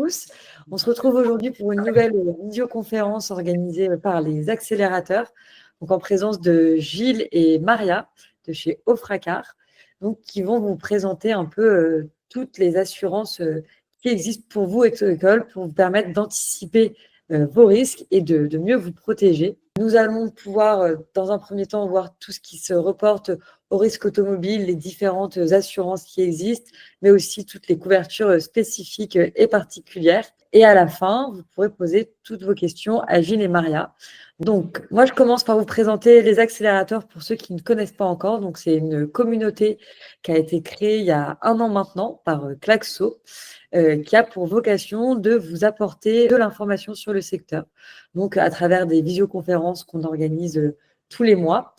tous. On se retrouve aujourd'hui pour une nouvelle visioconférence organisée par les accélérateurs, donc en présence de Gilles et Maria de chez Ofracar, donc qui vont vous présenter un peu toutes les assurances qui existent pour vous, Exo-École, pour vous permettre d'anticiper vos risques et de mieux vous protéger. Nous allons pouvoir, dans un premier temps, voir tout ce qui se reporte au risque automobile, les différentes assurances qui existent, mais aussi toutes les couvertures spécifiques et particulières. Et à la fin, vous pourrez poser toutes vos questions à Gilles et Maria. Donc, moi, je commence par vous présenter les accélérateurs pour ceux qui ne connaissent pas encore. Donc, c'est une communauté qui a été créée il y a 1 an maintenant par Klaxo, qui a pour vocation de vous apporter de l'information sur le secteur. Donc, à travers des visioconférences qu'on organise tous les mois,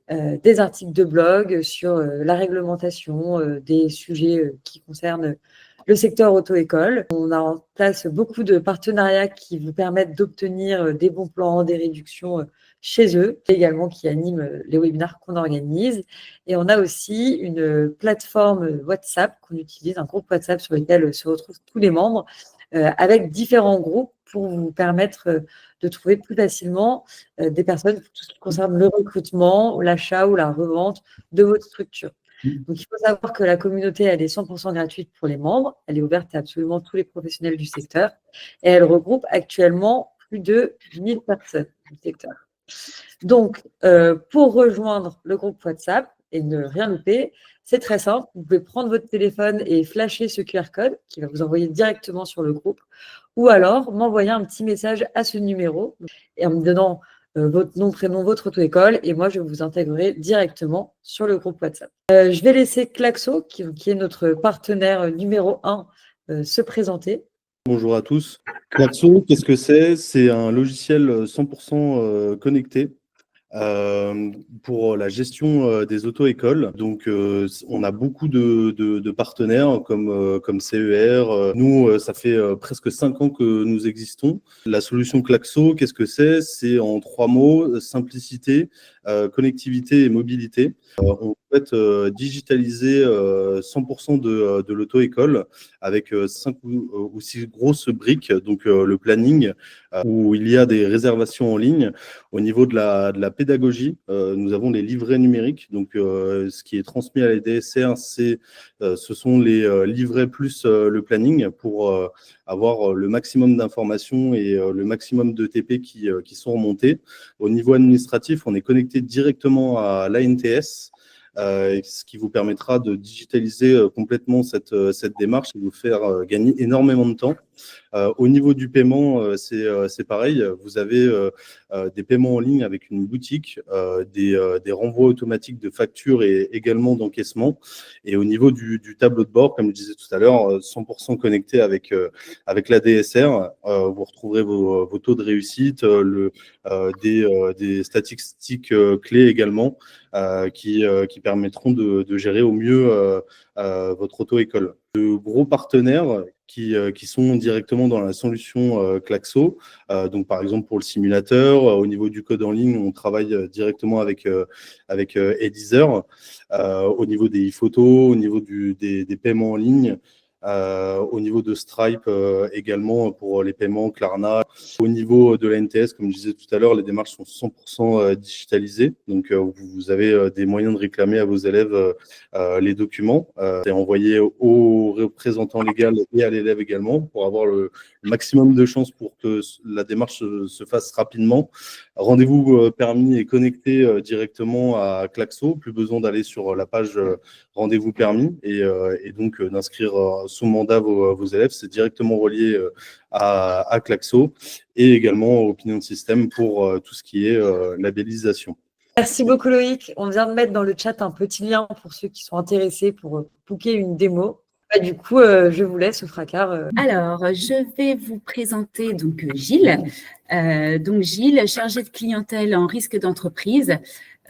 des articles de blog sur la réglementation, des sujets qui concernent le secteur auto-école. On a en place beaucoup de partenariats qui vous permettent d'obtenir des bons plans, des réductions chez eux, également qui animent les webinaires qu'on organise. Et on a aussi une plateforme WhatsApp qu'on utilise, un groupe WhatsApp sur lequel se retrouvent tous les membres, avec différents groupes pour vous permettre de trouver plus facilement des personnes pour tout ce qui concerne le recrutement, l'achat ou la revente de votre structure. Donc, il faut savoir que la communauté, elle est 100% gratuite pour les membres. Elle est ouverte à absolument tous les professionnels du secteur. Et elle regroupe actuellement plus de 1000 personnes du secteur. Donc, pour rejoindre le groupe WhatsApp et ne rien louper, c'est très simple. Vous pouvez prendre votre téléphone et flasher ce QR code qui va vous envoyer directement sur le groupe, ou alors m'envoyer un petit message à ce numéro et en me donnant votre nom, prénom, votre auto-école, et moi, je vous intégrerai directement sur le groupe WhatsApp. Je vais laisser Klaxo, qui est notre partenaire numéro 1, se présenter. Bonjour à tous. Klaxo, qu'est-ce que c'est? C'est un logiciel 100% connecté pour la gestion des auto-écoles. Donc, on a beaucoup de partenaires comme CER. Nous, ça fait presque 5 ans que nous existons. La solution Klaxo, qu'est-ce que c'est? C'est en 3 mots: simplicité, connectivité et mobilité. On souhaite digitaliser 100% de l'auto-école avec 5 ou 6 grosses briques. Donc, le planning, où il y a des réservations en ligne. Au niveau de la pédagogie, nous avons les livrets numériques. Donc, ce qui est transmis à la DSR, ce sont les livrets plus le planning pour avoir le maximum d'informations et le maximum de TP qui sont remontés. Au niveau administratif, on est connecté directement à l'ANTS, ce qui vous permettra de digitaliser complètement cette démarche et vous faire gagner énormément de temps. Au niveau du paiement, c'est pareil. Vous avez des paiements en ligne avec une boutique, des renvois automatiques de factures et également d'encaissement. Et au niveau du tableau de bord, comme je disais tout à l'heure, 100% connecté avec la DSR. Vous retrouverez vos taux de réussite, des statistiques clés également qui permettront de gérer au mieux votre auto-école. De gros partenaires qui sont directement dans la solution Klaxo. Donc, par exemple, pour le simulateur, au niveau du code en ligne, on travaille directement avec Edizer. Au niveau des photos, au niveau des paiements en ligne, au niveau de Stripe également pour les paiements, Klarna. Au niveau de la NTS, comme je disais tout à l'heure, les démarches sont 100% digitalisées. Donc, vous avez des moyens de réclamer à vos élèves les documents. C'est envoyé au représentant légal et à l'élève également pour avoir le maximum de chances pour que la démarche se fasse rapidement. Rendez-vous permis et connecté directement à Klaxo. Plus besoin d'aller sur la page rendez-vous permis et donc d'inscrire sous mandat vos élèves. C'est directement relié à Klaxo et également au Opinion System pour tout ce qui est labellisation. Merci beaucoup Loïc. On vient de mettre dans le chat un petit lien pour ceux qui sont intéressés pour booker une démo. Du coup, je vous laisse au Fracard. Alors, je vais vous présenter donc Gilles. Donc Gilles, chargé de clientèle en risque d'entreprise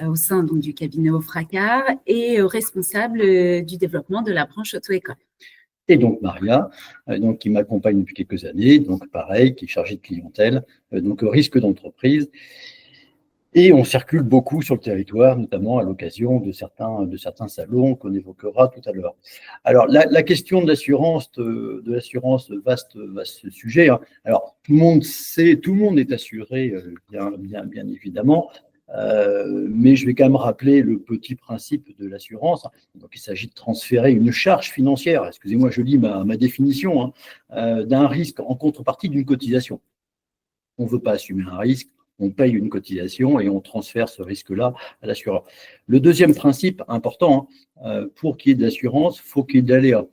au sein donc, du cabinet Ofracar et responsable du développement de la branche auto-école. Et donc Maria, donc, qui m'accompagne depuis quelques années, donc pareil, qui est chargée de clientèle, donc au risque d'entreprise. Et on circule beaucoup sur le territoire, notamment à l'occasion de certains salons qu'on évoquera tout à l'heure. Alors, la question de l'assurance, vaste sujet, hein. Alors, tout le monde sait, tout le monde est assuré, bien évidemment, mais je vais quand même rappeler le petit principe de l'assurance. Donc, il s'agit de transférer une charge financière, excusez-moi, je lis ma définition, hein, d'un risque en contrepartie d'une cotisation. On ne veut pas assumer un risque, on paye une cotisation et on transfère ce risque-là à l'assureur. Le deuxième principe important, hein, pour qu'il y ait de l'assurance, il faut qu'il y ait de l'aléa.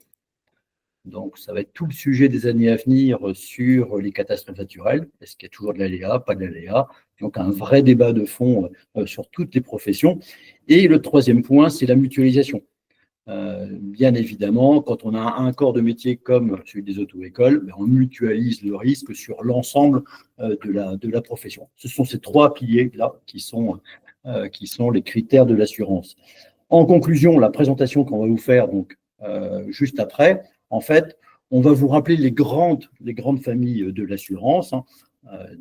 Donc, ça va être tout le sujet des années à venir sur les catastrophes naturelles. Est-ce qu'il y a toujours de l'aléa, pas de l'aléa? Donc, un vrai débat de fond sur toutes les professions. Et le troisième point, c'est la mutualisation. Bien évidemment, quand on a un corps de métier comme celui des auto-écoles, on mutualise le risque sur l'ensemble de la profession. Ce sont ces trois piliers-là qui sont les critères de l'assurance. En conclusion, la présentation qu'on va vous faire donc, juste après, en fait, on va vous rappeler les grandes familles de l'assurance, hein.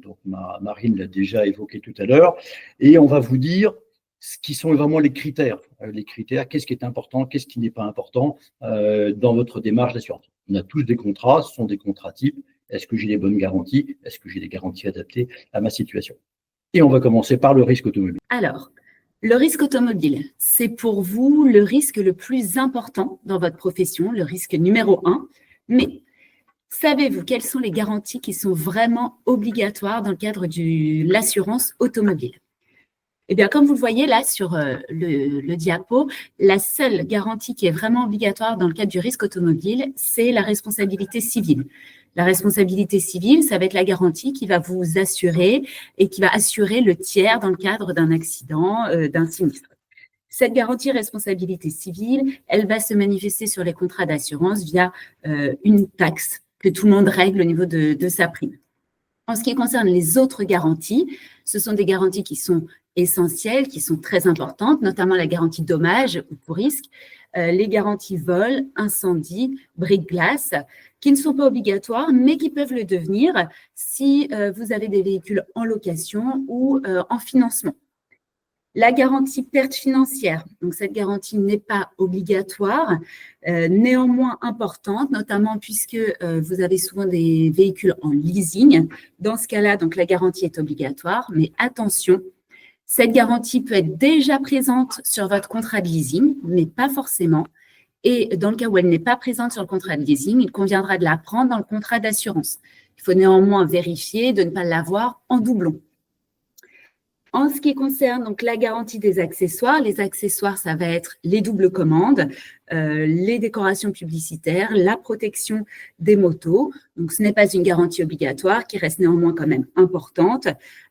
Donc Marine l'a déjà évoqué tout à l'heure, et on va vous dire ce qui sont vraiment les critères, qu'est-ce qui est important, qu'est-ce qui n'est pas important dans votre démarche d'assurance. On a tous des contrats, ce sont des contrats types. Est-ce que j'ai les bonnes garanties? Est-ce que j'ai des garanties adaptées à ma situation? Et on va commencer par le risque automobile. Alors, le risque automobile, c'est pour vous le risque le plus important dans votre profession, le risque numéro 1. Mais savez-vous quelles sont les garanties qui sont vraiment obligatoires dans le cadre de l'assurance automobile? Eh bien, comme vous le voyez là sur le diapo, la seule garantie qui est vraiment obligatoire dans le cadre du risque automobile, c'est la responsabilité civile. La responsabilité civile, ça va être la garantie qui va vous assurer et qui va assurer le tiers dans le cadre d'un accident, d'un sinistre. Cette garantie responsabilité civile, elle va se manifester sur les contrats d'assurance via une taxe que tout le monde règle au niveau de sa prime. En ce qui concerne les autres garanties, ce sont des garanties qui sont essentielles, qui sont très importantes, notamment la garantie dommage ou pour risque, les garanties vol, incendie, brise-glace, qui ne sont pas obligatoires, mais qui peuvent le devenir si vous avez des véhicules en location ou en financement. La garantie perte financière, donc cette garantie n'est pas obligatoire, néanmoins importante, notamment puisque vous avez souvent des véhicules en leasing. Dans ce cas-là, donc la garantie est obligatoire, mais attention, cette garantie peut être déjà présente sur votre contrat de leasing, mais pas forcément. Et dans le cas où elle n'est pas présente sur le contrat de leasing, il conviendra de la prendre dans le contrat d'assurance. Il faut néanmoins vérifier de ne pas l'avoir en doublon. En ce qui concerne donc la garantie des accessoires, les accessoires, ça va être les doubles commandes, les décorations publicitaires, la protection des motos. Donc, ce n'est pas une garantie obligatoire qui reste néanmoins quand même importante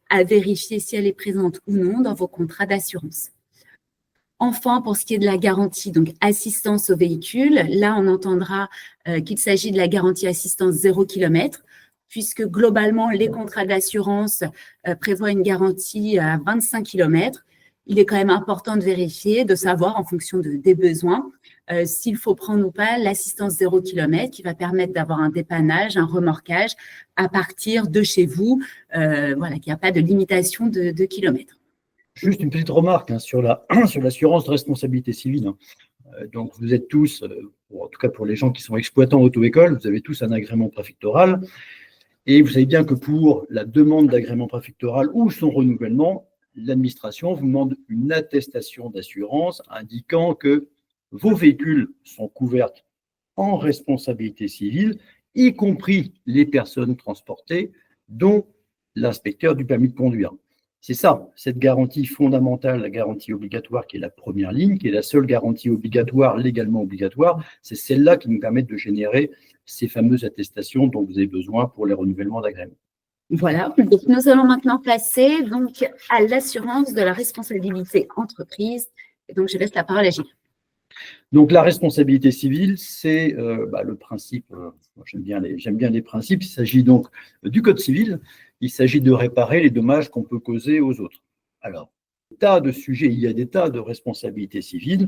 à vérifier si elle est présente ou non dans vos contrats d'assurance. Enfin, pour ce qui est de la garantie, donc assistance au véhicule, là, on entendra qu'il s'agit de la garantie assistance 0 km, puisque globalement, les contrats d'assurance prévoient une garantie à 25 km. Il est quand même important de vérifier, de savoir en fonction des besoins, s'il faut prendre ou pas l'assistance 0 km qui va permettre d'avoir un dépannage, un remorquage à partir de chez vous, voilà, qu'il n'y a pas de limitation de kilomètres. Juste une petite remarque sur l'assurance de responsabilité civile. Donc, vous êtes tous, en tout cas pour les gens qui sont exploitants auto-école, vous avez tous un agrément préfectoral. Et vous savez bien que pour la demande d'agrément préfectoral ou son renouvellement, l'administration vous demande une attestation d'assurance indiquant que vos véhicules sont couverts en responsabilité civile, y compris les personnes transportées, dont l'inspecteur du permis de conduire. C'est ça, cette garantie fondamentale, la garantie obligatoire qui est la première ligne, qui est la seule garantie obligatoire, légalement obligatoire, c'est celle-là qui nous permet de générer ces fameuses attestations dont vous avez besoin pour les renouvellements d'agrément. Voilà, donc nous allons maintenant passer donc, à l'assurance de la responsabilité entreprise. Et donc, je laisse la parole à Gilles. Donc, la responsabilité civile, c'est le principe, j'aime bien les principes, il s'agit donc du Code civil, il s'agit de réparer les dommages qu'on peut causer aux autres. Alors, tas de sujets, il y a des tas de responsabilités civiles.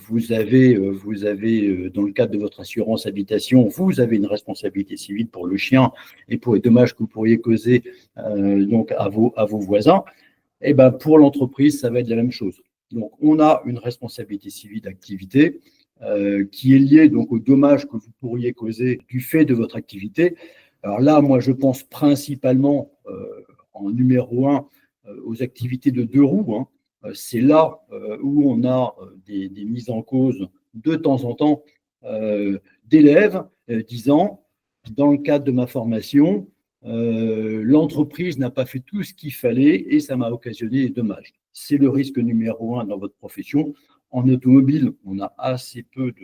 Vous avez, dans le cadre de votre assurance habitation, vous avez une responsabilité civile pour le chien et pour les dommages que vous pourriez causer donc à vos voisins. Eh ben, pour l'entreprise, ça va être la même chose. Donc, on a une responsabilité civile d'activité qui est liée donc aux dommages que vous pourriez causer du fait de votre activité. Alors là, moi, je pense principalement en numéro 1 aux activités de deux roues. Hein. C'est là où on a des mises en cause de temps en temps d'élèves disant, dans le cadre de ma formation, l'entreprise n'a pas fait tout ce qu'il fallait et ça m'a occasionné des dommages. C'est le risque numéro 1 dans votre profession. En automobile, on a assez peu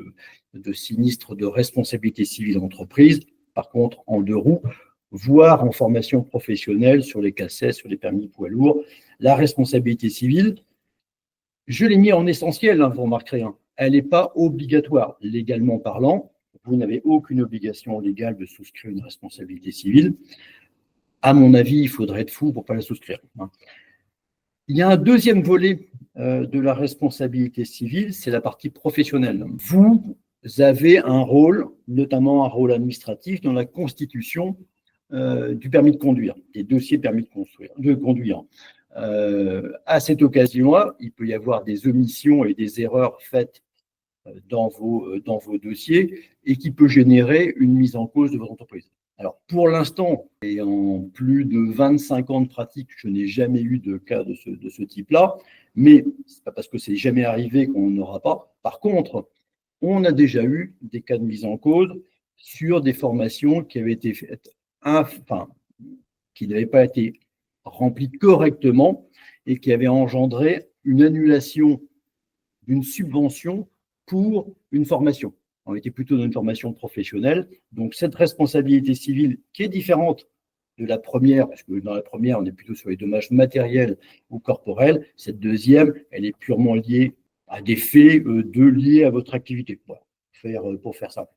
de sinistres de responsabilité civile d'entreprise. Par contre, en deux roues, voire en formation professionnelle sur les cassettes, sur les permis poids lourds, la responsabilité civile, je l'ai mis en essentiel, hein, vous remarquerez, hein. Elle n'est pas obligatoire, légalement parlant. Vous n'avez aucune obligation légale de souscrire une responsabilité civile. À mon avis, il faudrait être fou pour ne pas la souscrire. Hein. Il y a un deuxième volet de la responsabilité civile, c'est la partie professionnelle. Vous avez un rôle, notamment un rôle administratif, dans la constitution du permis de conduire, des dossiers de permis de conduire. À cette occasion-là, il peut y avoir des omissions et des erreurs faites dans vos dossiers et qui peut générer une mise en cause de votre entreprise. Alors, pour l'instant, et en plus de 25 ans de pratique, je n'ai jamais eu de cas de ce type-là, mais ce n'est pas parce que c'est jamais arrivé qu'on n'aura pas. Par contre, on a déjà eu des cas de mise en cause sur des formations qui avaient été faites, qui n'avaient pas été remplies correctement et qui avaient engendré une annulation d'une subvention pour une formation. On était plutôt dans une formation professionnelle. Donc, cette responsabilité civile qui est différente de la première, parce que dans la première, on est plutôt sur les dommages matériels ou corporels. Cette deuxième, elle est purement liée à des faits liés à votre activité. Pour faire simple.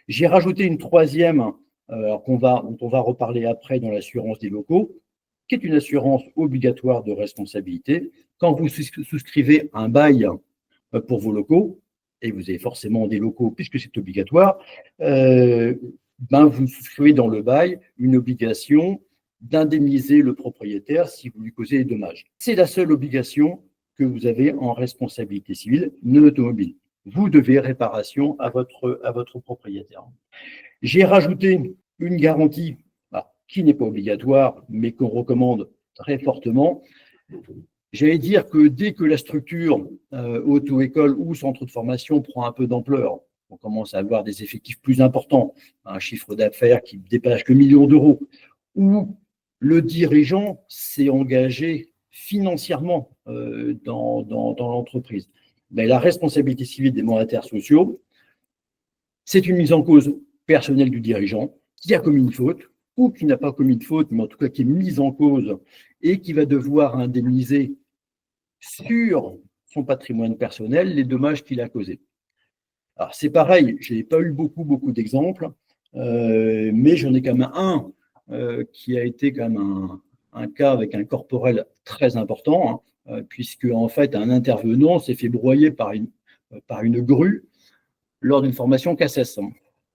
J'ai rajouté une troisième, dont on va reparler après dans l'assurance des locaux, qui est une assurance obligatoire de responsabilité. Quand vous souscrivez un bail pour vos locaux, et vous avez forcément des locaux puisque c'est obligatoire, vous souscrivez dans le bail une obligation d'indemniser le propriétaire si vous lui causez des dommages. C'est la seule obligation que vous avez en responsabilité civile non automobile. Vous devez réparation à votre propriétaire. J'ai rajouté une garantie qui n'est pas obligatoire, mais qu'on recommande très fortement. J'allais dire que dès que la structure auto-école ou centre de formation prend un peu d'ampleur, on commence à avoir des effectifs plus importants, un chiffre d'affaires qui dépasse le million d'euros, où le dirigeant s'est engagé financièrement dans l'entreprise. Mais la responsabilité civile des mandataires sociaux, c'est une mise en cause personnelle du dirigeant qui a commis une faute ou qui n'a pas commis de faute, mais en tout cas qui est mise en cause et qui va devoir indemniser sur son patrimoine personnel les dommages qu'il a causés. Alors c'est pareil, je n'ai pas eu beaucoup d'exemples, mais j'en ai quand même un qui a été quand même un cas avec un corporel très important, hein, puisque en fait un intervenant s'est fait broyer par une grue lors d'une formation CACES.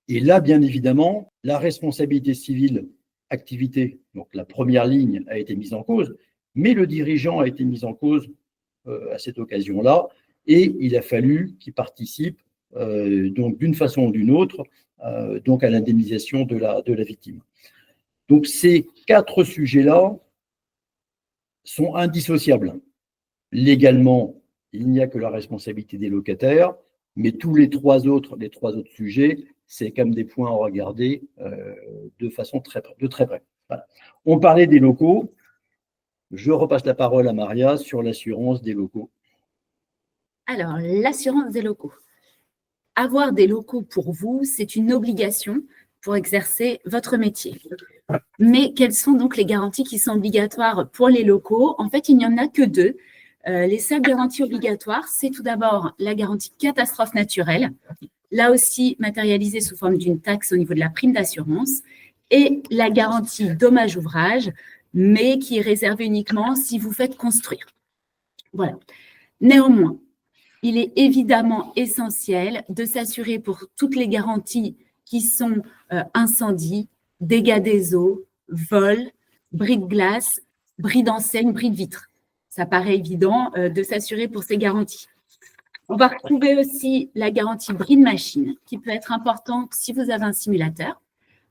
Et là, bien évidemment, la responsabilité civile activité, donc la première ligne a été mise en cause, mais le dirigeant a été mis en cause à cette occasion-là, et il a fallu qu'il participe donc d'une façon ou d'une autre donc à l'indemnisation de la victime. Donc ces 4 sujets-là sont indissociables. Légalement, il n'y a que la responsabilité des locataires, mais tous les trois autres sujets, c'est quand même des points à regarder de façon de très près. Voilà. On parlait des locaux. Je repasse la parole à Maria sur l'assurance des locaux. Alors, l'assurance des locaux. Avoir des locaux pour vous, c'est une obligation pour exercer votre métier. Mais quelles sont donc les garanties qui sont obligatoires pour les locaux? En fait, il n'y en a que 2. Les seules garanties obligatoires, c'est tout d'abord la garantie catastrophe naturelle, là aussi matérialisée sous forme d'une taxe au niveau de la prime d'assurance, et la garantie dommage-ouvrage, mais qui est réservée uniquement si vous faites construire. Voilà. Néanmoins, il est évidemment essentiel de s'assurer pour toutes les garanties qui sont incendie, dégâts des eaux, vol, bris de glace, bris d'enseigne, bris de vitre. ça paraît évident de s'assurer pour ces garanties. On va retrouver aussi la garantie bris de machine, qui peut être importante si vous avez un simulateur,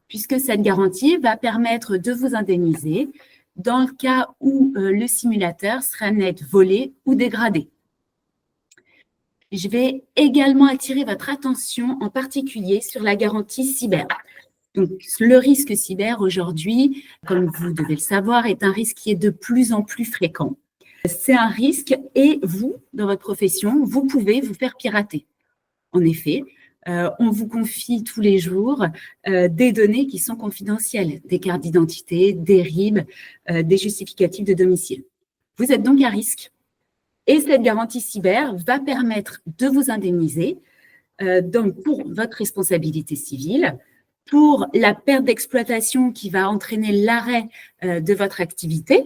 puisque cette garantie va permettre de vous indemniser dans le cas où le simulateur sera net volé ou dégradé. Je vais également attirer votre attention en particulier sur la garantie cyber. Donc, le risque cyber aujourd'hui, comme vous devez le savoir, est un risque qui est de plus en plus fréquent. C'est un risque et vous, dans votre profession, vous pouvez vous faire pirater. En effet, on vous confie tous les jours des données qui sont confidentielles, des cartes d'identité, des RIB, des justificatifs de domicile. Vous êtes donc à risque. Et cette garantie cyber va permettre de vous indemniser donc pour votre responsabilité civile, pour la perte d'exploitation qui va entraîner l'arrêt de votre activité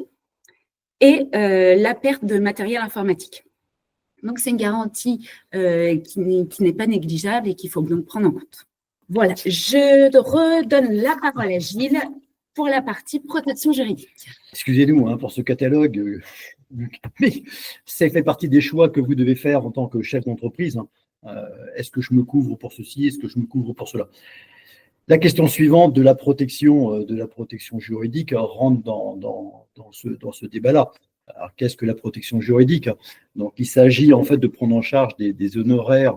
et la perte de matériel informatique. Donc, c'est une garantie qui n'est pas négligeable et qu'il faut donc prendre en compte. Voilà, je redonne la parole à Gilles pour la partie protection juridique. Excusez-nous pour ce catalogue, mais ça fait partie des choix que vous devez faire en tant que chef d'entreprise. Est-ce que je me couvre pour ceci? Est-ce que je me couvre pour cela? La question suivante de la protection juridique rentre dans ce débat-là. Alors, qu'est-ce que la protection juridique? Donc, il s'agit en fait de prendre en charge des honoraires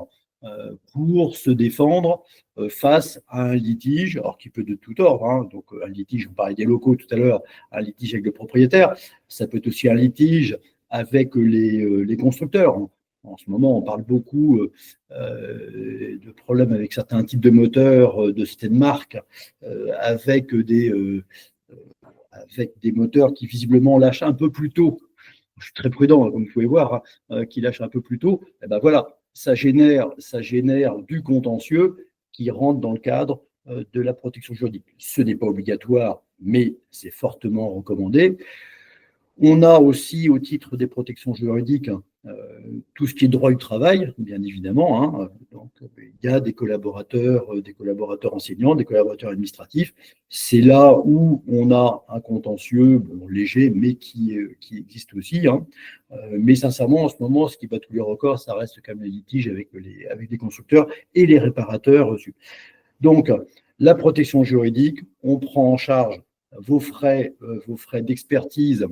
pour se défendre face à un litige, alors qui peut être de tout ordre. Donc, un litige, on parlait des locaux tout à l'heure, un litige avec le propriétaire. Ça peut être aussi un litige avec les constructeurs. En ce moment, on parle beaucoup de problèmes avec certains types de moteurs de certaines marques, avec des moteurs qui visiblement lâchent un peu plus tôt. Je suis très prudent, comme vous pouvez voir, qui lâchent un peu plus tôt. Et ben voilà, ça génère du contentieux qui rentre dans le cadre de la protection juridique. Ce n'est pas obligatoire, mais c'est fortement recommandé. On a aussi, au titre des protections juridiques, tout ce qui est droit du travail, bien évidemment. Donc, il y a des collaborateurs enseignants, des collaborateurs administratifs. C'est là où on a un contentieux léger, mais qui existe aussi. Mais sincèrement, en ce moment, ce qui bat tous les records, ça reste quand même les litiges avec les constructeurs et les réparateurs reçus. Donc, la protection juridique, on prend en charge vos frais d'expertise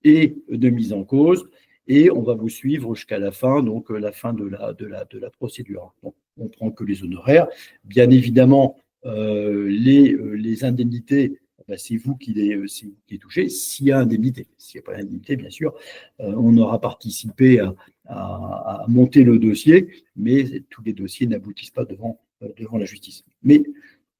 et de mise en cause, et on va vous suivre jusqu'à la fin, donc la fin de la procédure. Donc, on ne prend que les honoraires. Bien évidemment, les indemnités, c'est vous qui les touchez, s'il y a indemnité. S'il n'y a pas d'indemnité, bien sûr, on aura participé à monter le dossier, mais tous les dossiers n'aboutissent pas devant la justice. Mais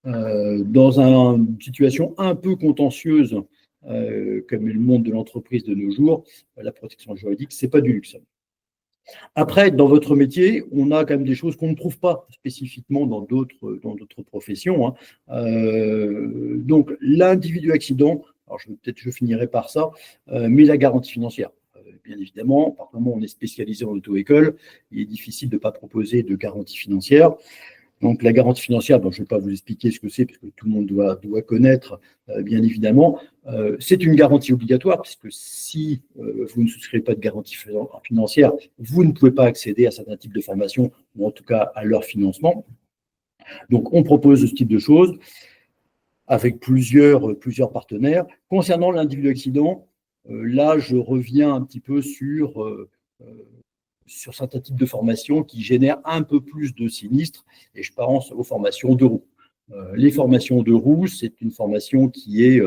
dans une situation un peu contentieuse, comme est le monde de l'entreprise de nos jours, la protection juridique, ce n'est pas du luxe. Après, dans votre métier, on a quand même des choses qu'on ne trouve pas spécifiquement dans d'autres professions. Donc, l'individu accident, alors je finirai par ça, mais la garantie financière. Bien évidemment, par moment on est spécialisé en auto-école, il est difficile de ne pas proposer de garantie financière. Donc, la garantie financière, je ne vais pas vous expliquer ce que c'est, parce que tout le monde doit connaître, bien évidemment. C'est une garantie obligatoire, puisque si vous ne souscrivez pas de garantie financière, vous ne pouvez pas accéder à certains types de formations, ou en tout cas à leur financement. Donc, on propose ce type de choses avec plusieurs partenaires. Concernant l'individu accident, là, je reviens un petit peu sur certains types de formations qui génèrent un peu plus de sinistres, et je pense aux formations de roues. Les formations de roues, c'est une formation qui est,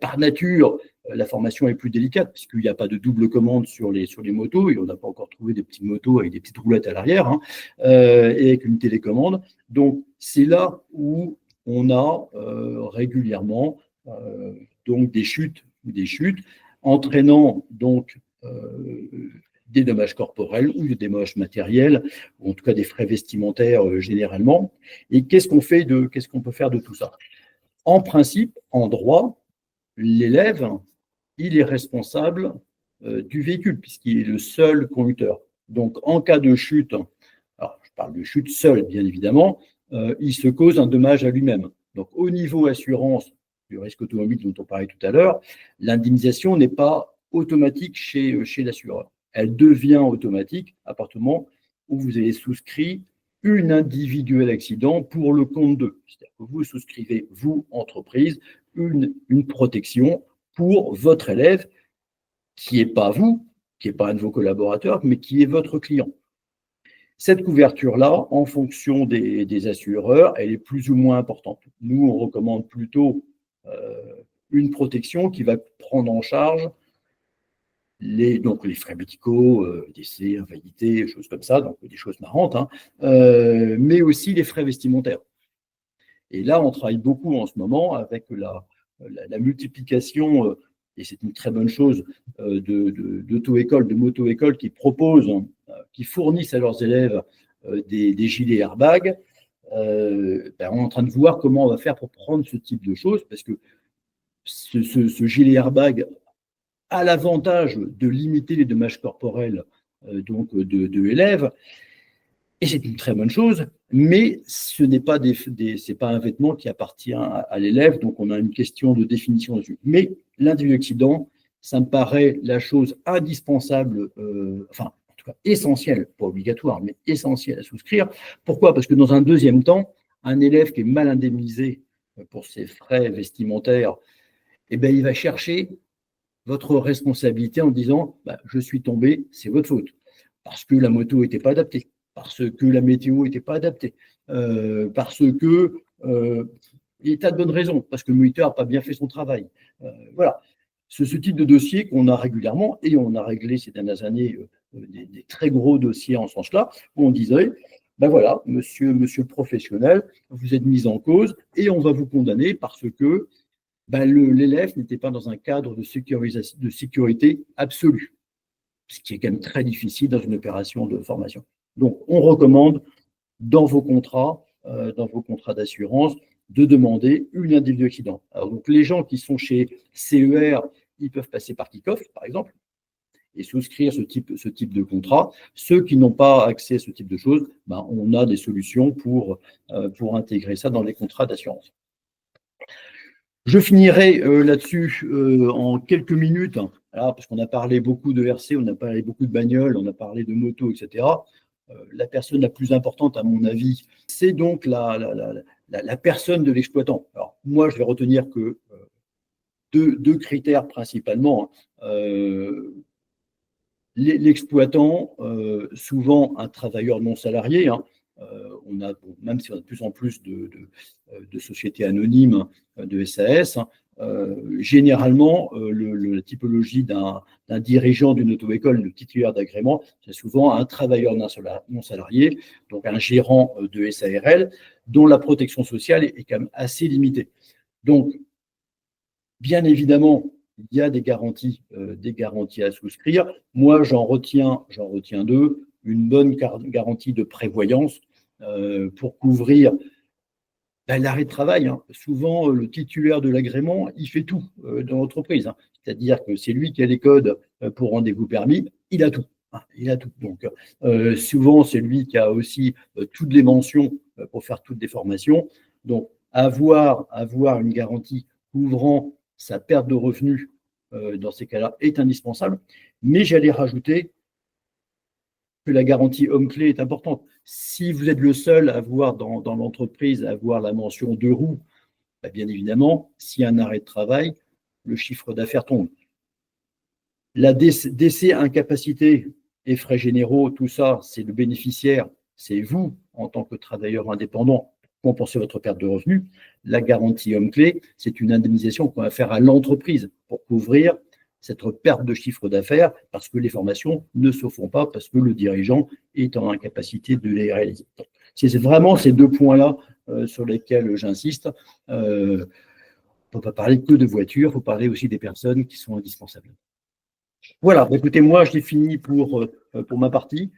par nature, la formation est plus délicate, puisqu'il n'y a pas de double commande sur les motos, et on n'a pas encore trouvé des petites motos avec des petites roulettes à l'arrière, et avec une télécommande. Donc, c'est là où on a régulièrement donc des chutes entraînant donc des dommages corporels ou des dommages matériels, ou en tout cas des frais vestimentaires généralement. Et qu'est-ce qu'on peut faire de tout ça? En principe, en droit, l'élève, il est responsable du véhicule, puisqu'il est le seul conducteur. Donc, en cas de chute, alors je parle de chute seule, bien évidemment, il se cause un dommage à lui-même. Donc, au niveau assurance du risque automobile dont on parlait tout à l'heure, l'indemnisation n'est pas automatique chez l'assureur. Elle devient automatique à partir du moment où vous avez souscrit une individuelle accident pour le compte d'eux. C'est-à-dire que vous souscrivez, vous, entreprise, une protection pour votre élève qui n'est pas vous, qui n'est pas un de vos collaborateurs, mais qui est votre client. Cette couverture-là, en fonction des assureurs, elle est plus ou moins importante. Nous, on recommande plutôt une protection qui va prendre en charge les frais médicaux, décès, invalidité, choses comme ça, donc des choses marrantes, hein, mais aussi les frais vestimentaires. Et là, on travaille beaucoup en ce moment avec la multiplication, et c'est une très bonne chose, d'auto-écoles, de moto-écoles qui proposent, qui fournissent à leurs élèves des gilets airbags. On est en train de voir comment on va faire pour prendre ce type de choses, parce que ce gilet airbag a l'avantage de limiter les dommages corporels de l'élève, et c'est une très bonne chose, mais ce n'est pas, c'est pas un vêtement qui appartient à l'élève, donc on a une question de définition dessus. Mais l'individu accident, ça me paraît la chose indispensable, enfin, en tout cas essentielle, pas obligatoire, mais essentielle à souscrire. Pourquoi? Parce que dans un deuxième temps, un élève qui est mal indemnisé pour ses frais vestimentaires, eh bien, il va chercher votre responsabilité en disant je suis tombé, c'est votre faute, parce que la moto n'était pas adaptée, parce que la météo n'était pas adaptée, parce que il y a tas de bonnes raisons, parce que le moniteur n'a pas bien fait son travail. Voilà. C'est ce type de dossier qu'on a régulièrement, et on a réglé ces dernières années des très gros dossiers en ce sens-là, où on disait voilà, monsieur le professionnel, vous êtes mis en cause et on va vous condamner parce que l'élève n'était pas dans un cadre de sécurité absolue, ce qui est quand même très difficile dans une opération de formation. Donc, on recommande dans vos contrats d'assurance, de demander une individu accident. Alors, donc, les gens qui sont chez CER, ils peuvent passer par Kickoff, par exemple, et souscrire ce type de contrat. Ceux qui n'ont pas accès à ce type de choses, on a des solutions pour intégrer ça dans les contrats d'assurance. Je finirai là-dessus en quelques minutes, parce qu'on a parlé beaucoup de RC, on a parlé beaucoup de bagnoles, on a parlé de moto, etc. La personne la plus importante, à mon avis, c'est donc la personne de l'exploitant. Alors, moi, je vais retenir que deux critères principalement. L'exploitant, souvent un travailleur non salarié, même si on a de plus en plus de sociétés anonymes, de SAS, généralement, la typologie d'un dirigeant d'une auto-école, de titulaire d'agrément, c'est souvent un travailleur non salarié, donc un gérant de SARL, dont la protection sociale est quand même assez limitée. Donc, bien évidemment, il y a des garanties à souscrire. Moi, j'en retiens deux. Une bonne garantie de prévoyance pour couvrir l'arrêt de travail. Souvent, le titulaire de l'agrément, il fait tout dans l'entreprise. C'est-à-dire que c'est lui qui a les codes pour rendez-vous permis, il a tout. Il a tout. Donc, souvent, c'est lui qui a aussi toutes les mentions pour faire toutes les formations. Donc, avoir une garantie couvrant sa perte de revenus dans ces cas-là est indispensable. Mais j'allais rajouter que la garantie homme-clé est importante. Si vous êtes le seul à avoir dans l'entreprise, à avoir la mention 2 roues, bien évidemment, s'il y a un arrêt de travail, le chiffre d'affaires tombe. La décès, incapacité et frais généraux, tout ça, c'est le bénéficiaire, c'est vous, en tant que travailleur indépendant, compenser votre perte de revenus. La garantie homme-clé, c'est une indemnisation qu'on va faire à l'entreprise pour couvrir cette perte de chiffre d'affaires parce que les formations ne se font pas, parce que le dirigeant est en incapacité de les réaliser. C'est vraiment ces deux points-là sur lesquels j'insiste. On ne peut pas parler que de voitures, il faut parler aussi des personnes qui sont indispensables. Voilà, écoutez, moi, j'ai fini pour ma partie.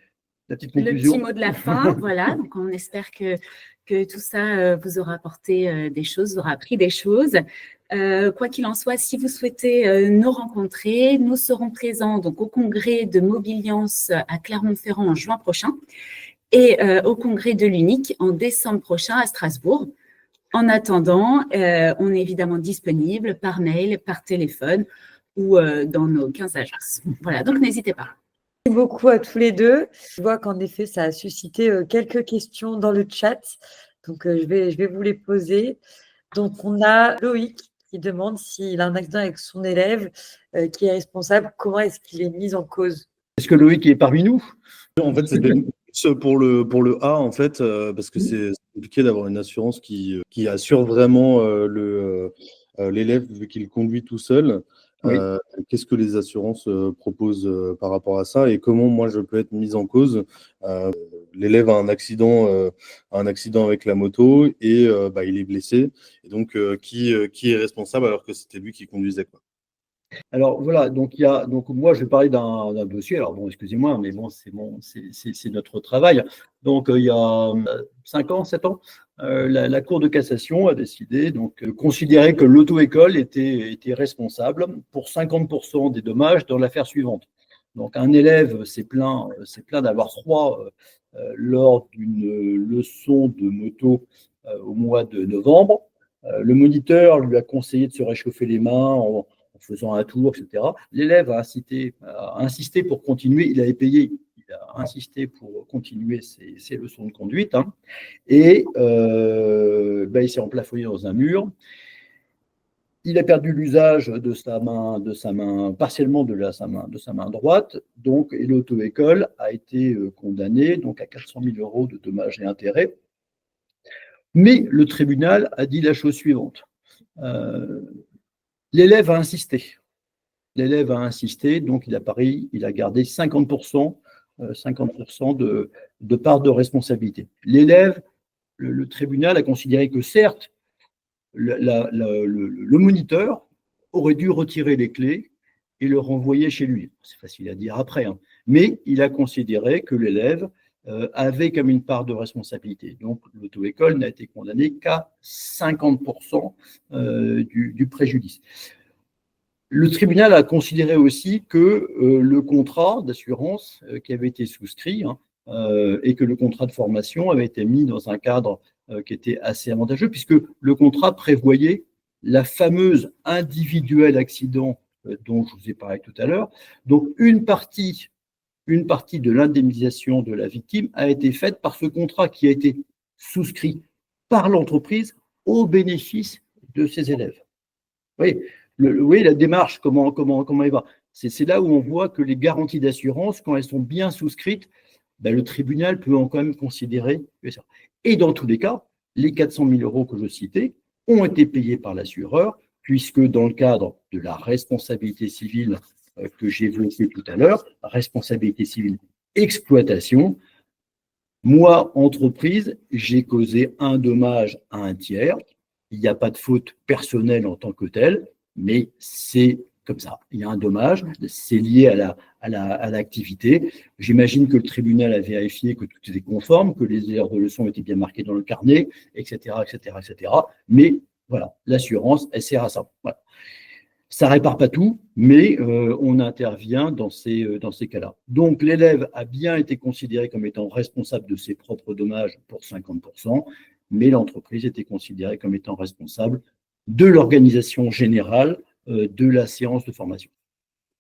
La petite conclusion. Le petit mot de la fin, voilà. Donc, on espère que tout ça vous aura apporté des choses, vous aura appris des choses. Quoi qu'il en soit, si vous souhaitez nous rencontrer, nous serons présents donc, au congrès de Mobiliance à Clermont-Ferrand en juin prochain et au congrès de l'Unique en décembre prochain à Strasbourg. En attendant, on est évidemment disponible par mail, par téléphone ou dans nos 15 agences. Voilà, donc n'hésitez pas. Merci beaucoup à tous les deux. Je vois qu'en effet, ça a suscité quelques questions dans le chat. Donc, je vais vous les poser. Donc, on a Loïc qui demande s'il a un accident avec son élève qui est responsable, comment est-ce qu'il est mis en cause? Est-ce que Loïc est parmi nous? En fait, c'était plus pour le A, en fait, parce que c'est compliqué d'avoir une assurance qui assure vraiment l'élève vu qu'il conduit tout seul. Oui. Qu'est-ce que les assurances proposent par rapport à ça et comment moi je peux être mise en cause? L'élève a un accident avec la moto et il est blessé. Et donc, qui est responsable alors que c'était lui qui conduisait, quoi. Alors voilà, donc moi je vais parler d'un dossier. Alors bon, excusez-moi, mais bon, c'est notre travail. Donc il y a 5 ans, 7 ans, la Cour de cassation a décidé considérer que l'auto-école était responsable pour 50% des dommages dans l'affaire suivante. Donc un élève s'est plaint d'avoir froid lors d'une leçon de moto au mois de novembre. Le moniteur lui a conseillé de se réchauffer les mains en faisant un tour, etc. L'élève a insisté pour continuer. Il avait payé, il a insisté pour continuer ses leçons de conduite. Et il s'est emplafonné dans un mur. Il a perdu l'usage de sa main partiellement de sa main droite. Donc, et l'auto-école a été condamnée à 400 000 € de dommages et intérêts. Mais le tribunal a dit la chose suivante. L'élève a insisté. Donc il a gardé 50% de part de responsabilité. L'élève, le tribunal a considéré que certes, le moniteur aurait dû retirer les clés et le renvoyer chez lui. C'est facile à dire après, mais il a considéré que l'élève avait comme une part de responsabilité. Donc l'auto-école n'a été condamnée qu'à 50% du préjudice. Le tribunal a considéré aussi que le contrat d'assurance qui avait été souscrit et que le contrat de formation avait été mis dans un cadre qui était assez avantageux, puisque le contrat prévoyait la fameuse individuelle accident dont je vous ai parlé tout à l'heure. Donc, une partie de l'indemnisation de la victime a été faite par ce contrat qui a été souscrit par l'entreprise au bénéfice de ses élèves. Oui, la démarche, comment elle va? C'est là où on voit que les garanties d'assurance, quand elles sont bien souscrites, le tribunal peut quand même considérer ça. Et dans tous les cas, les 400 000 € que je citais ont été payés par l'assureur, puisque dans le cadre de la responsabilité civile que j'ai évoquée tout à l'heure, responsabilité civile exploitation, moi, entreprise, j'ai causé un dommage à un tiers. Il n'y a pas de faute personnelle en tant que telle, mais c'est comme ça. Il y a un dommage, c'est lié à l'activité. J'imagine que le tribunal a vérifié que tout était conforme, que les erreurs de leçon étaient bien marquées dans le carnet, etc., etc., etc. Mais voilà, l'assurance, elle sert à ça. Voilà. Ça ne répare pas tout, mais on intervient dans ces cas-là. Donc, l'élève a bien été considéré comme étant responsable de ses propres dommages pour 50%, mais l'entreprise était considérée comme étant responsable de l'organisation générale de la séance de formation.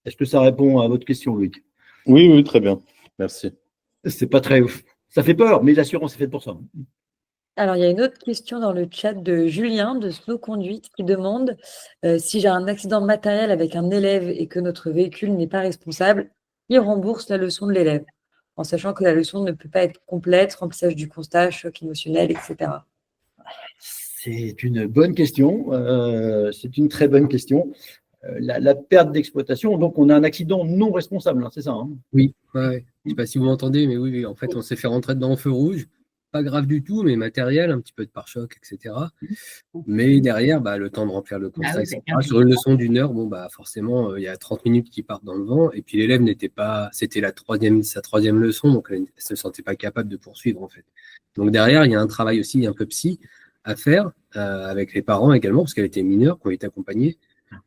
Est-ce que ça répond à votre question, Loïc? Oui, très bien. Merci. C'est pas très ouf. Ça fait peur, mais l'assurance est faite pour ça. Alors, il y a une autre question dans le chat de Julien de Slow Conduite qui demande si j'ai un accident matériel avec un élève et que notre véhicule n'est pas responsable, il rembourse la leçon de l'élève, en sachant que la leçon ne peut pas être complète, remplissage du constat, choc émotionnel, etc. C'est une bonne question. C'est une très bonne question. La perte d'exploitation, donc on a un accident non responsable, c'est ça? Oui, ouais. Je ne sais pas si vous m'entendez, mais oui, en fait, on s'est fait rentrer dedans en feu rouge. Pas grave du tout, mais matériel, un petit peu de pare-choc, etc. Mais derrière, le temps de remplir le constat, etc. Sur une leçon d'1 heure, forcément, il y a 30 minutes qui partent dans le vent. Et puis l'élève n'était pas, c'était sa troisième leçon, donc elle ne se sentait pas capable de poursuivre, en fait. Donc derrière, il y a un travail aussi un peu psy à faire avec les parents également, parce qu'elle était mineure, qui ont été accompagnés.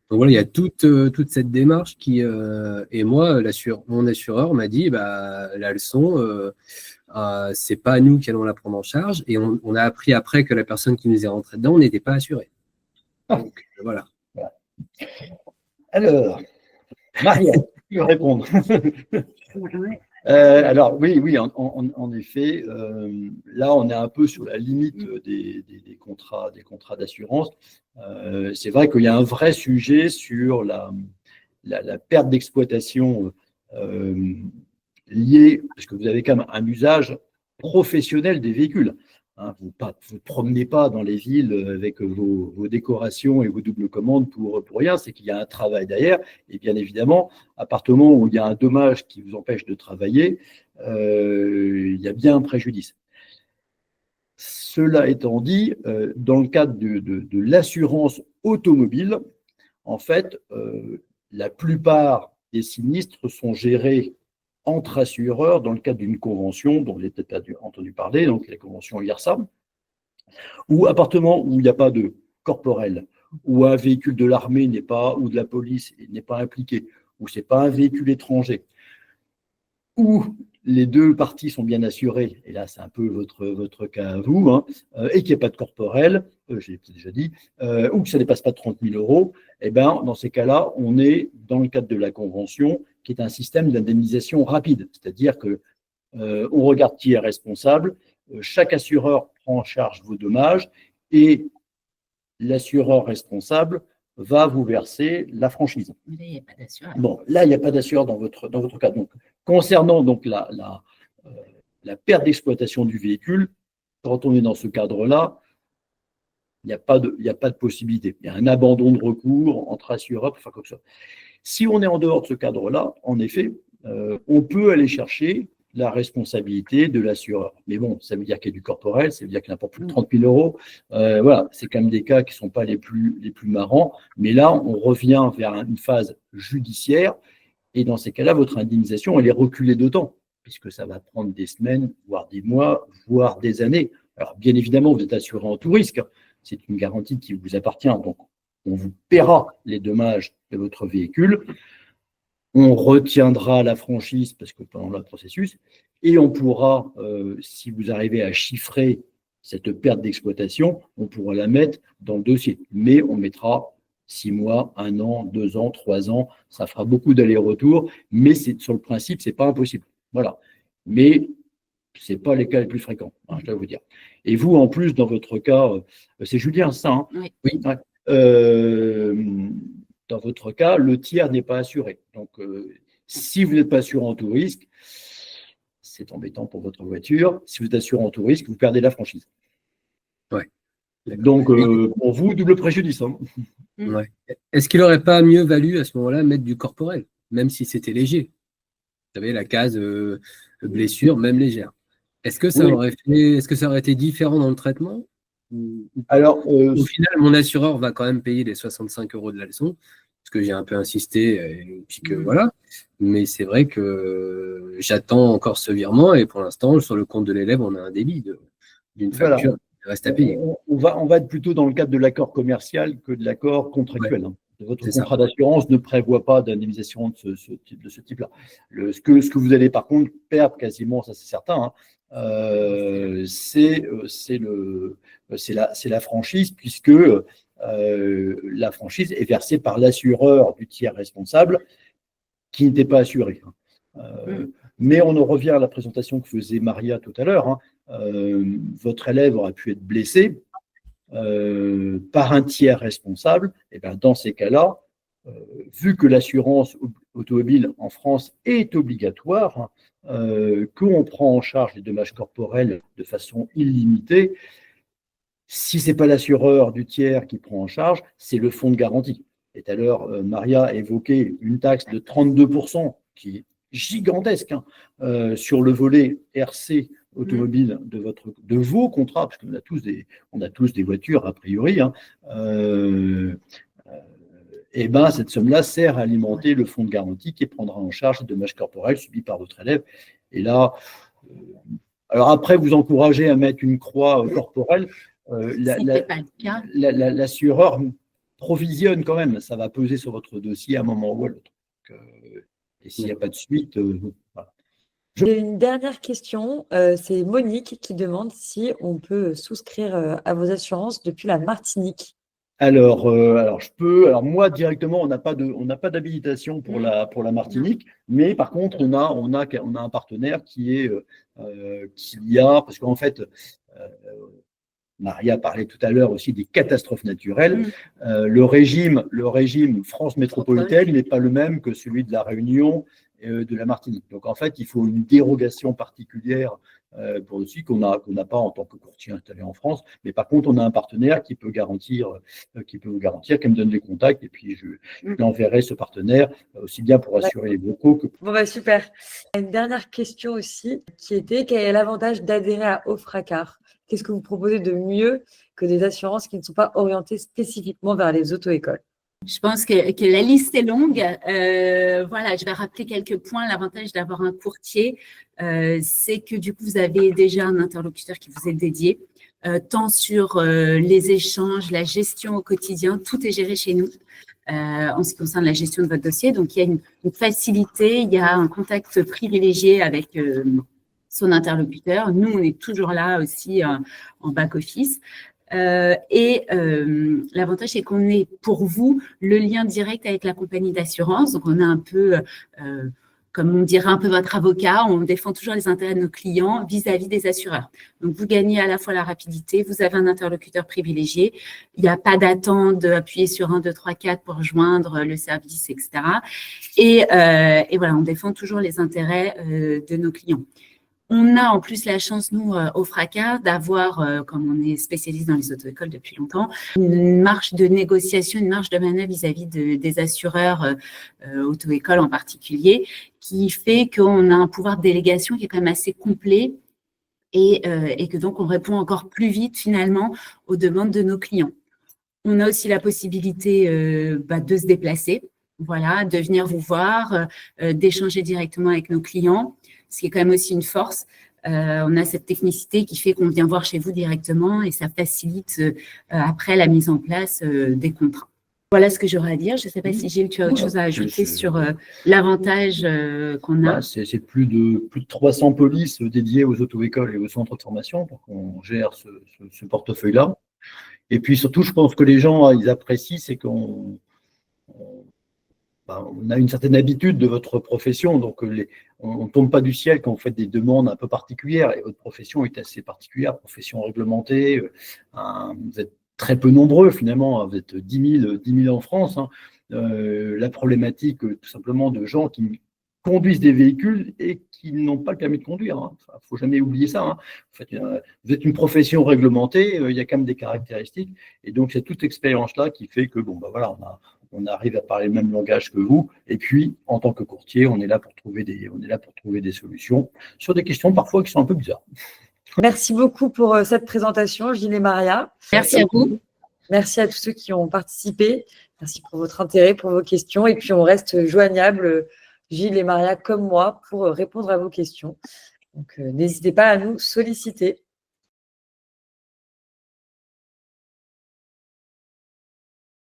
Donc voilà, il y a toute cette démarche qui et moi, mon assureur m'a dit la leçon, c'est pas nous qui allons la prendre en charge, et on a appris après que la personne qui nous est rentrée dedans n'était pas assurée. Donc voilà. Alors, Maria, tu veux répondre. Ouais. Alors oui, en effet, là on est un peu sur la limite des contrats d'assurance. C'est vrai qu'il y a un vrai sujet sur la perte d'exploitation liée, parce que vous avez quand même un usage professionnel des véhicules. Hein, vous ne promenez pas dans les villes avec vos décorations et vos doubles commandes pour rien, c'est qu'il y a un travail derrière. Et bien évidemment, à partir du moment où il y a un dommage qui vous empêche de travailler, il y a bien un préjudice. Cela étant dit, dans le cadre de l'assurance automobile, en fait, la plupart des sinistres sont gérés entre assureurs dans le cadre d'une convention dont vous avez peut-être entendu parler, donc la convention IRSA, où à partir du moment où il n'y a pas de corporel, où un véhicule de l'armée n'est pas, ou de la police n'est pas impliqué, où ce n'est pas un véhicule étranger, où les deux parties sont bien assurées, et là c'est un peu votre cas à vous, hein, et qu'il n'y a pas de corporel, j'ai déjà dit, ou que ça ne dépasse pas 30 000 euros, et ben, dans ces cas-là, on est dans le cadre de la convention, qui est un système d'indemnisation rapide, c'est-à-dire que on regarde qui est responsable, chaque assureur prend en charge vos dommages, et l'assureur responsable va vous verser la franchise. Mais là, il n'y a pas d'assureur. Bon, là, il n'y a pas d'assureur dans votre cas. Donc, concernant donc la perte d'exploitation du véhicule, quand on est dans ce cadre-là, il n'y a pas de possibilité. Il y a un abandon de recours entre assureurs pour faire quoi que ce soit. Si on est en dehors de ce cadre-là, en effet, on peut aller chercher la responsabilité de l'assureur. Mais bon, ça veut dire qu'il y a du corporel, ça veut dire qu'il n'y a pas plus de 30 000 euros. Voilà, c'est quand même des cas qui ne sont pas les plus marrants. Mais là, on revient vers une phase judiciaire. Et dans ces cas-là, votre indemnisation, elle est reculée d'autant, puisque ça va prendre des semaines, voire des mois, voire des années. Alors, bien évidemment, vous êtes assuré en tout risque. C'est une garantie qui vous appartient. Donc, on vous paiera les dommages de votre véhicule. On retiendra la franchise parce que pendant le processus, et on pourra, si vous arrivez à chiffrer cette perte d'exploitation, on pourra la mettre dans le dossier. Mais on mettra 6 mois, 1 an, 2 ans, 3 ans, ça fera beaucoup d'allers-retours, mais sur le principe, ce n'est pas impossible. Voilà. Mais ce n'est pas les cas les plus fréquents, hein, je dois vous dire. Et vous, en plus, dans votre cas, c'est Julien, ça, hein? Oui. Dans votre cas, le tiers n'est pas assuré. Donc, si vous n'êtes pas assuré en tout risque, c'est embêtant pour votre voiture. Si vous êtes assuré en tout risque, vous perdez la franchise. Ouais. Donc, pour vous, double préjudice. Hein. Ouais. Est-ce qu'il n'aurait pas mieux valu à ce moment-là mettre du corporel, même si c'était léger? Vous savez, la case blessure, même légère. Est-ce que ça aurait été différent dans le traitement? Alors, au final, mon assureur va quand même payer les 65 euros de la leçon, parce que j'ai un peu insisté, et puis que voilà. Mais c'est vrai que j'attends encore ce virement, et pour l'instant, sur le compte de l'élève, on a un débit d'une facture qui reste à payer. On va être plutôt dans le cadre de l'accord commercial que de l'accord contractuel. Ouais. Hein. Votre contrat d'assurance ne prévoit pas d'indemnisation de ce type-là. Ce que vous allez par contre perdre quasiment, ça c'est certain, hein, c'est la franchise, puisque la franchise est versée par l'assureur du tiers responsable qui n'était pas assuré. Mais on en revient à la présentation que faisait Maria tout à l'heure. Hein. Votre élève aurait pu être blessé par un tiers responsable. Et bien dans ces cas-là, vu que l'assurance automobile en France est obligatoire, qu'on prend en charge les dommages corporels de façon illimitée, si ce n'est pas l'assureur du tiers qui prend en charge, c'est le fonds de garantie. Et tout à l'heure, Maria a évoqué une taxe de 32% qui est gigantesque, hein, sur le volet RC automobile de vos contrats, parce qu'on a tous des voitures a priori, hein, et ben cette somme-là sert à alimenter le fonds de garantie qui prendra en charge les dommages corporels subis par votre élève. Et là, alors après, vous encouragez à mettre une croix corporelle. L'assureur provisionne quand même, ça va peser sur votre dossier à un moment ou à l'autre. Et s'il n'y a pas de suite, voilà. J'ai une dernière question, c'est Monique qui demande si on peut souscrire à vos assurances depuis la Martinique. Alors moi directement, on n'a pas d'habilitation pour la Martinique, mais par contre on a un partenaire qui parce qu'en fait Maria parlait tout à l'heure aussi des catastrophes naturelles. Le régime France métropolitaine n'est pas le même que celui de la Réunion et de la Martinique. Donc en fait, il faut une dérogation particulière pour le site qu'on n'a pas en tant que courtier installé en France. Mais par contre, on a un partenaire qui peut garantir, qui me donne les contacts, et puis je l'enverrai ce partenaire aussi bien pour assurer les locaux que. Bon bah super. Une dernière question aussi qui était quel est l'avantage d'adhérer à Offracar? Qu'est-ce que vous proposez de mieux que des assurances qui ne sont pas orientées spécifiquement vers les auto-écoles? Je pense que la liste est longue. Voilà, je vais rappeler quelques points. L'avantage d'avoir un courtier, c'est que du coup, vous avez déjà un interlocuteur qui vous est dédié, tant sur les échanges, la gestion au quotidien, tout est géré chez nous. En ce qui concerne la gestion de votre dossier. Donc, il y a une facilité, il y a un contact privilégié avec son interlocuteur. Nous, on est toujours là aussi en back-office. L'avantage, c'est qu'on est pour vous le lien direct avec la compagnie d'assurance. Donc, on a un peu, comme on dirait un peu votre avocat, on défend toujours les intérêts de nos clients vis-à-vis des assureurs. Donc, vous gagnez à la fois la rapidité, vous avez un interlocuteur privilégié, il n'y a pas d'attente d'appuyer sur 1, 2, 3, 4 pour rejoindre le service, etc. Et voilà, on défend toujours les intérêts de nos clients. On a en plus la chance, nous, au Fracas, d'avoir, comme on est spécialiste dans les auto-écoles depuis longtemps, une marge de négociation, une marge de manœuvre vis-à-vis des assureurs auto-écoles en particulier, qui fait qu'on a un pouvoir de délégation qui est quand même assez complet et que donc on répond encore plus vite finalement aux demandes de nos clients. On a aussi la possibilité de se déplacer, voilà, de venir vous voir, d'échanger directement avec nos clients, ce qui est quand même aussi une force. On a cette technicité qui fait qu'on vient voir chez vous directement et ça facilite après la mise en place des contrats. Voilà ce que j'aurais à dire. Je ne sais pas si Gilles, tu as autre chose à ajouter sur l'avantage qu'on a. C'est plus de 300 polices dédiées aux auto-écoles et aux centres de formation pour qu'on gère ce portefeuille-là. Et puis surtout, je pense que les gens, ils apprécient, c'est qu'on a une certaine habitude de votre profession, donc on ne tombe pas du ciel quand vous faites des demandes un peu particulières, et votre profession est assez particulière, profession réglementée, vous êtes très peu nombreux finalement, vous êtes 10 000 en France, la problématique tout simplement de gens qui conduisent des véhicules et qui n'ont pas le permis de conduire. Il ne faut jamais oublier ça. Vous êtes une profession réglementée, il y a quand même des caractéristiques, et donc c'est toute expérience-là qui fait que on arrive à parler le même langage que vous. Et puis, en tant que courtier, on est là pour trouver des solutions sur des questions parfois qui sont un peu bizarres. Merci beaucoup pour cette présentation, Gilles et Maria. Merci à vous. Merci à tous ceux qui ont participé. Merci pour votre intérêt, pour vos questions. Et puis, on reste joignables, Gilles et Maria, comme moi, pour répondre à vos questions. Donc, n'hésitez pas à nous solliciter.